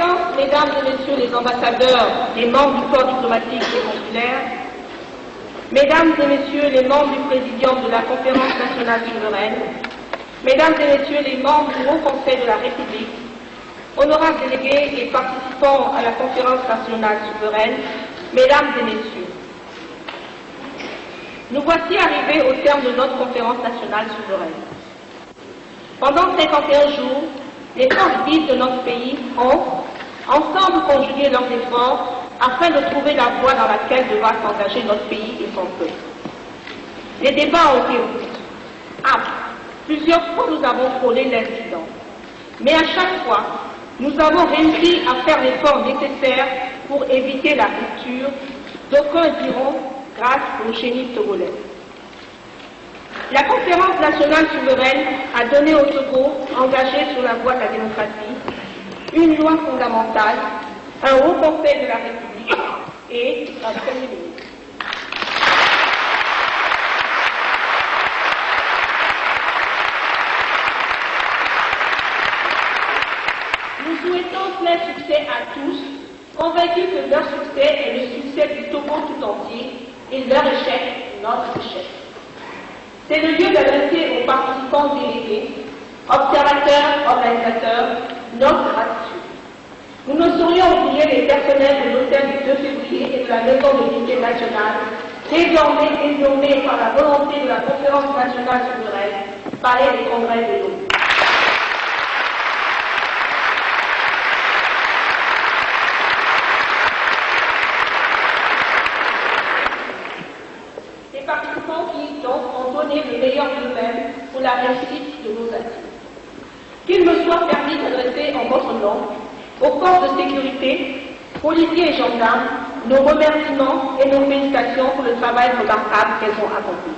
Excellences, Mesdames et Messieurs les ambassadeurs, les membres du corps diplomatique et consulaire, Mesdames et Messieurs les membres du Présidium de la Conférence nationale souveraine, Mesdames et Messieurs les membres du Haut Conseil de la République, honorables délégués et participants à la Conférence nationale souveraine, Mesdames et Messieurs, nous voici arrivés au terme de notre Conférence nationale souveraine. Pendant 51 jours, les forces vives de notre pays ont, ensemble, conjugué leurs efforts afin de trouver la voie dans laquelle devra s'engager notre pays et son peuple. Les débats ont été âpres. Plusieurs fois, nous avons frôlé l'incident. Mais à chaque fois, nous avons réussi à faire l'effort nécessaire pour éviter la rupture, d'aucuns diront grâce au génie togolais. La Conférence nationale souveraine a donné au Togo, engagé sur la voie de la démocratie, une loi fondamentale, un haut conseil de la République et un Premier ministre. Nous souhaitons plein succès à tous, convaincus que leur succès est le succès du Togo tout entier et leur échec, notre échec. C'est le lieu d'adresser aux participants délégués, observateurs, organisateurs, notre gratitude. Nous ne saurions oublier les personnels de l'hôtel du 2 février et de la Maison de l'Unité nationale, désormais dénommés par la volonté de la Conférence nationale souveraine, Palais des Congrès de l'ONU. Le meilleur d'eux-mêmes pour la réussite de nos actions. Qu'il me soit permis d'adresser en votre nom aux forces de sécurité, policiers et gendarmes, nos remerciements et nos félicitations pour le travail remarquable qu'elles ont accompli.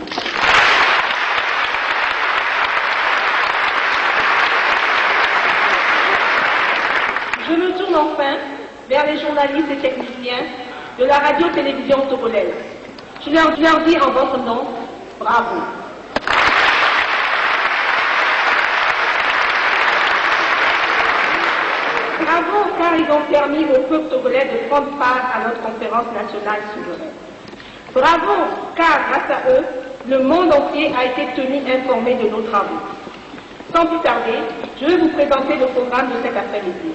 Je me tourne enfin vers les journalistes et techniciens de la radio-télévision togolaise. Je leur dis en votre nom, bravo. Bravo car ils ont permis au peuple togolais de prendre part à notre conférence nationale souveraine. Bravo car grâce à eux, le monde entier a été tenu informé de nos travaux. Sans plus tarder, je vais vous présenter le programme de cet après-midi.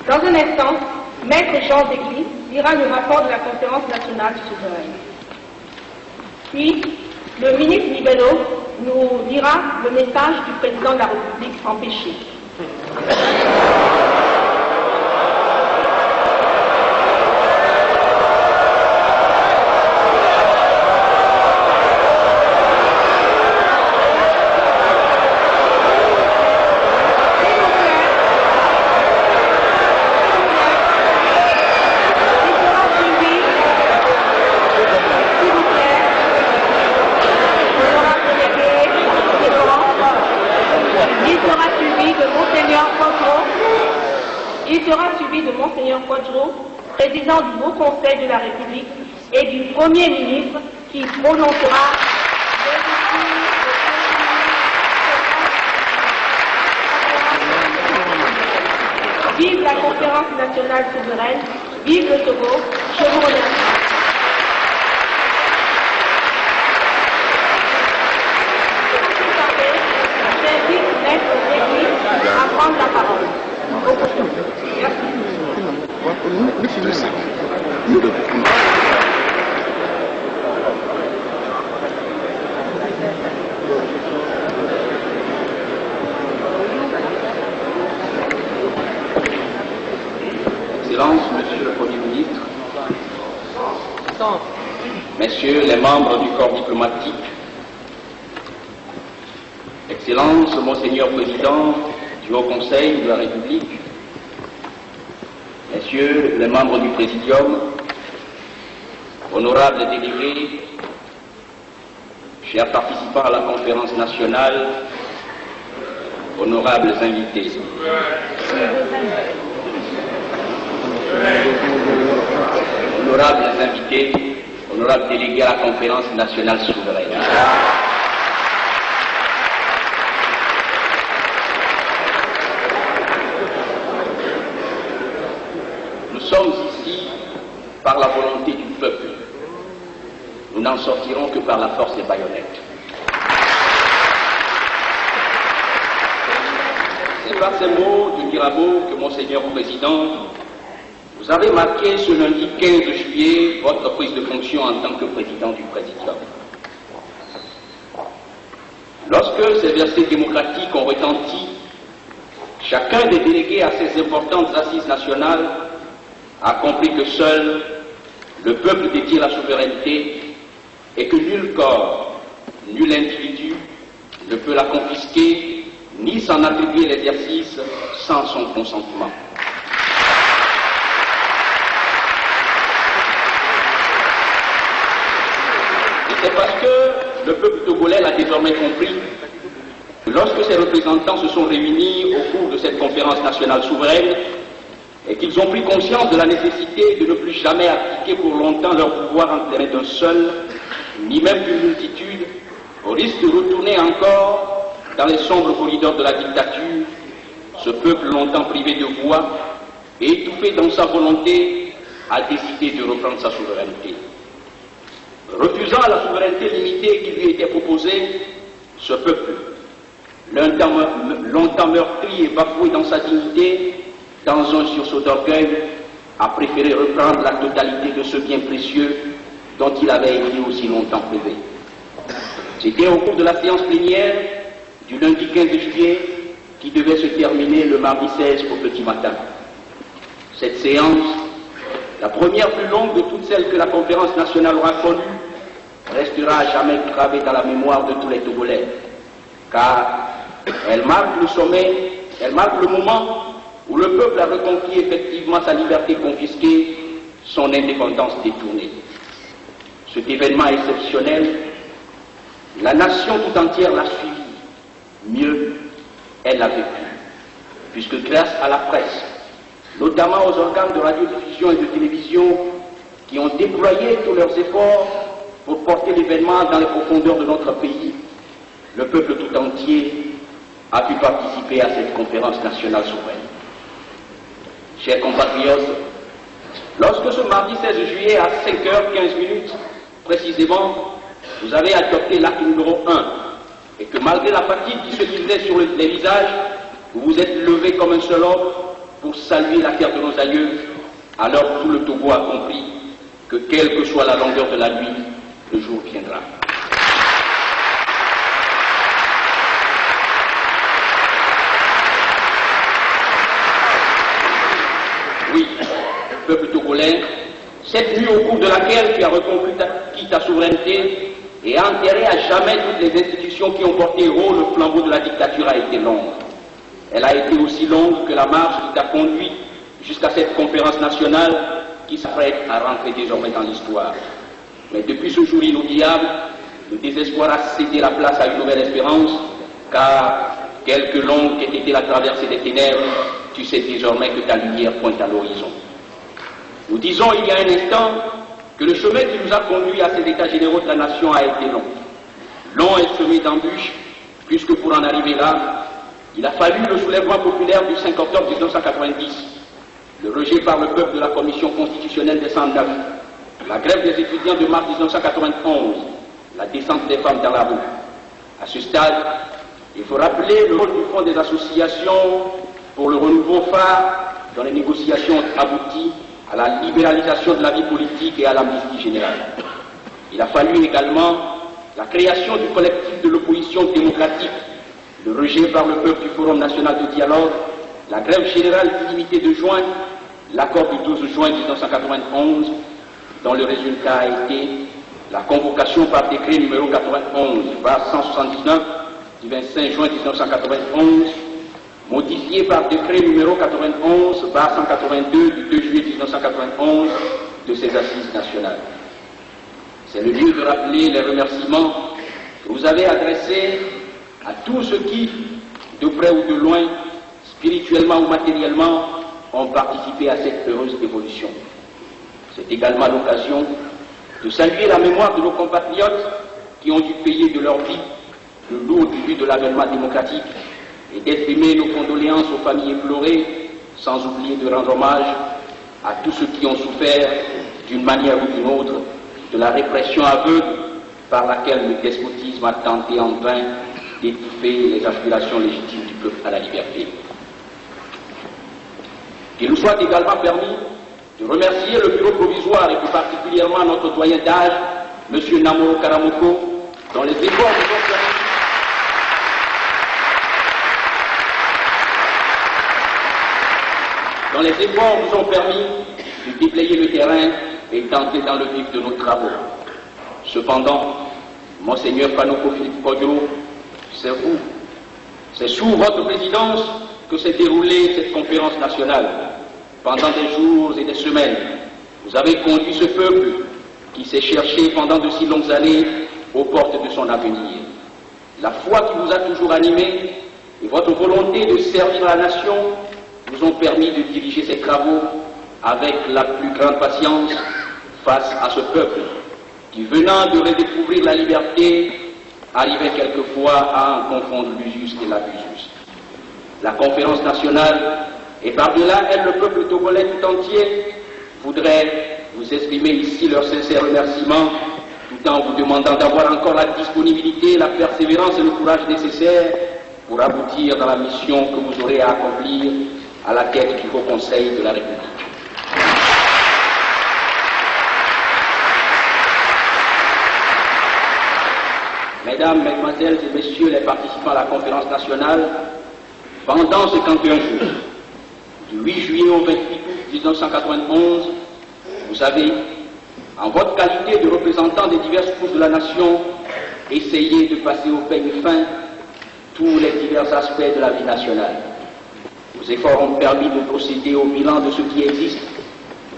Dans un instant, Maître Jean Degli lira le rapport de la conférence nationale souveraine. Puis, le ministre Libello nous lira le message du président de la République empêché. Il sera suivi de Monseigneur Quadro, président du Haut Conseil de la République, et du Premier ministre qui prononcera Vive la conférence nationale souveraine, vive le Togo, je vous remercie. J'invite Maître Degli à prendre la parole. Excellence, Monsieur le Premier ministre, Messieurs les membres du corps diplomatique, Excellence, Monseigneur Président du Haut Conseil de la République, Messieurs les membres du Présidium, honorables délégués, chers participants à la conférence nationale, honorables invités. Honorables invités, honorables délégués à la conférence nationale souveraine. sommes ici par la volonté du peuple. Nous n'en sortirons que par la force des baïonnettes. C'est par ces mots de Mirabeau que, Monseigneur le Président, vous avez marqué ce lundi 15 juillet votre prise de fonction en tant que président du Présidium. Lorsque ces versets démocratiques ont retenti, chacun des délégués à ces importantes assises nationales a compris que seul le peuple détient la souveraineté et que nul corps, nul individu ne peut la confisquer ni s'en attribuer l'exercice sans son consentement. Et c'est parce que le peuple togolais l'a désormais compris que lorsque ses représentants se sont réunis au cours de cette conférence nationale souveraine et qu'ils ont pris conscience de la nécessité de ne plus jamais appliquer pour longtemps leur pouvoir entre les mains d'un seul, ni même d'une multitude, au risque de retourner encore dans les sombres corridors de la dictature, ce peuple longtemps privé de voix et étouffé dans sa volonté a décidé de reprendre sa souveraineté. Refusant la souveraineté limitée qui lui était proposée, ce peuple, longtemps meurtri et bafoué dans sa dignité, dans un sursaut d'orgueil, a préféré reprendre la totalité de ce bien précieux dont il avait été aussi longtemps privé. C'était au cours de la séance plénière du lundi 15 juillet qui devait se terminer le mardi 16 au petit matin. Cette séance, la première plus longue de toutes celles que la conférence nationale aura connues, restera à jamais gravée dans la mémoire de tous les Togolais, car elle marque le sommet, elle marque le moment où le peuple a reconquis effectivement sa liberté confisquée, son indépendance détournée. Cet événement exceptionnel, la nation tout entière l'a suivi. Mieux, elle l'a vécu, puisque grâce à la presse, notamment aux organes de radiodiffusion et de télévision, qui ont déployé tous leurs efforts pour porter l'événement dans les profondeurs de notre pays, le peuple tout entier a pu participer à cette conférence nationale souveraine. Chers compatriotes, lorsque ce mardi 16 juillet à 5h15 précisément, vous avez adopté l'acte numéro 1 et que malgré la fatigue qui se lisait sur les visages, vous vous êtes levé comme un seul homme pour saluer la terre de nos aïeux, alors tout le Togo a compris que quelle que soit la longueur de la nuit, le jour viendra. Oui, peuple togolais, cette nuit au cours de laquelle tu as reconquis ta souveraineté et enterré à jamais toutes les institutions qui ont porté haut le flambeau de la dictature a été longue. Elle a été aussi longue que la marche qui t'a conduit jusqu'à cette conférence nationale qui s'apprête à rentrer désormais dans l'histoire. Mais depuis ce jour inoubliable, le désespoir a cédé la place à une nouvelle espérance, car quelque longue qu'ait été la traversée des ténèbres, tu sais désormais que ta lumière pointe à l'horizon. Nous disons il y a un instant que le chemin qui nous a conduits à ces états généraux de la nation a été long. Long et semé d'embûches, puisque pour en arriver là, il a fallu le soulèvement populaire du 5 octobre 1990, le rejet par le peuple de la commission constitutionnelle des 109, la grève des étudiants de mars 1991, la descente des femmes dans la rue. À ce stade, il faut rappeler le rôle du Fonds des associations pour le renouveau phare dans les négociations abouties à la libéralisation de la vie politique et à l'amnistie générale. Il a fallu également la création du collectif de l'opposition démocratique, le rejet par le peuple du Forum national de dialogue, la grève générale illimitée de juin, l'accord du 12 juin 1991, dont le résultat a été la convocation par décret numéro 91/179 du 25 juin 1991, modifié par décret numéro 91/182 du 2 juillet 1991 de ces assises nationales. C'est le lieu de rappeler les remerciements que vous avez adressés à tous ceux qui, de près ou de loin, spirituellement ou matériellement, ont participé à cette heureuse évolution. C'est également l'occasion de saluer la mémoire de nos compatriotes qui ont dû payer de leur vie le lourd tribut de l'avènement démocratique et d'exprimer nos condoléances aux familles éplorées, sans oublier de rendre hommage à tous ceux qui ont souffert d'une manière ou d'une autre de la répression aveugle par laquelle le despotisme a tenté en vain d'étouffer les aspirations légitimes du peuple à la liberté. Qu'il nous soit également permis de remercier le bureau provisoire et plus particulièrement notre doyen d'âge, M. Namoro Karamoko, dont les efforts nous ont permis de déblayer le terrain et d'entrer dans le vif de nos travaux. Cependant, Monseigneur Fanoko Philippe Kodjo, c'est sous votre présidence que s'est déroulée cette conférence nationale. Pendant des jours et des semaines, vous avez conduit ce peuple qui s'est cherché pendant de si longues années aux portes de son avenir. La foi qui vous a toujours animé et votre volonté de servir la nation nous ont permis de diriger ces travaux avec la plus grande patience face à ce peuple qui, venant de redécouvrir la liberté, arrivait quelquefois à en confondre l'usus et l'abusus. La conférence nationale et par-delà elle le peuple togolais tout entier voudrait vous exprimer ici leur sincère remerciement tout en vous demandant d'avoir encore la disponibilité, la persévérance et le courage nécessaires pour aboutir dans la mission que vous aurez à accomplir à la tête du Haut Conseil de la République. Mesdames, Mesdemoiselles et Messieurs les participants à la conférence nationale, pendant ces 51 jours, du 8 juillet au 28 août 1991, vous avez, en votre qualité de représentant des diverses couches de la nation, essayé de passer au peigne fin tous les divers aspects de la vie nationale. Vos efforts ont permis de procéder au bilan de ce qui existe,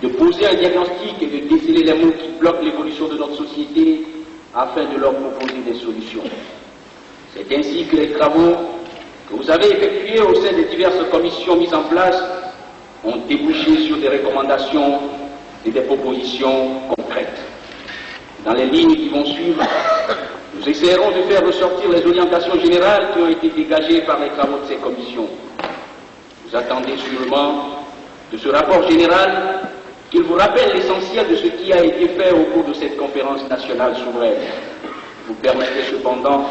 de poser un diagnostic et de déceler les maux qui bloquent l'évolution de notre société afin de leur proposer des solutions. C'est ainsi que les travaux que vous avez effectués au sein des diverses commissions mises en place ont débouché sur des recommandations et des propositions concrètes. Dans les lignes qui vont suivre, nous essaierons de faire ressortir les orientations générales qui ont été dégagées par les travaux de ces commissions. Vous attendez sûrement de ce rapport général qu'il vous rappelle l'essentiel de ce qui a été fait au cours de cette conférence nationale souveraine. Vous permettez cependant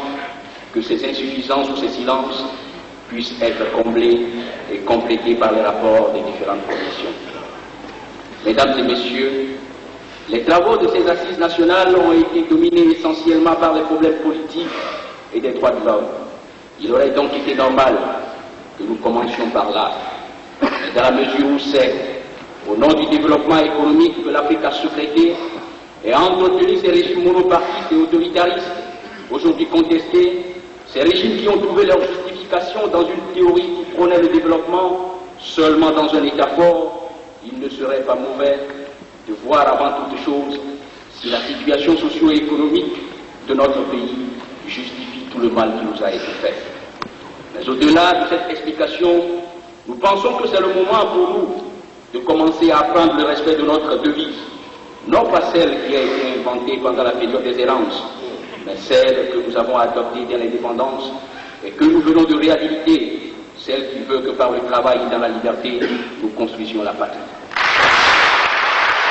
que ces insuffisances ou ces silences puissent être comblés et complétés par les rapports des différentes commissions. Mesdames et Messieurs, les travaux de ces assises nationales ont été dominés essentiellement par les problèmes politiques et des droits de l'homme. Il aurait donc été normal que nous commencions par là. Mais dans la mesure où c'est au nom du développement économique que l'Afrique a secrété et a entretenu ces régimes monopartistes et autoritaristes, aujourd'hui contestés, ces régimes qui ont trouvé leur justification dans une théorie qui prônait le développement seulement dans un État fort, il ne serait pas mauvais de voir avant toute chose si la situation socio-économique de notre pays justifie tout le mal qui nous a été fait. Mais au-delà de cette explication, nous pensons que c'est le moment pour nous de commencer à apprendre le respect de notre devise, non pas celle qui a été inventée pendant la période des errances, mais celle que nous avons adoptée dès l'indépendance et que nous venons de réhabiliter, celle qui veut que par le travail et dans la liberté, nous construisions la patrie.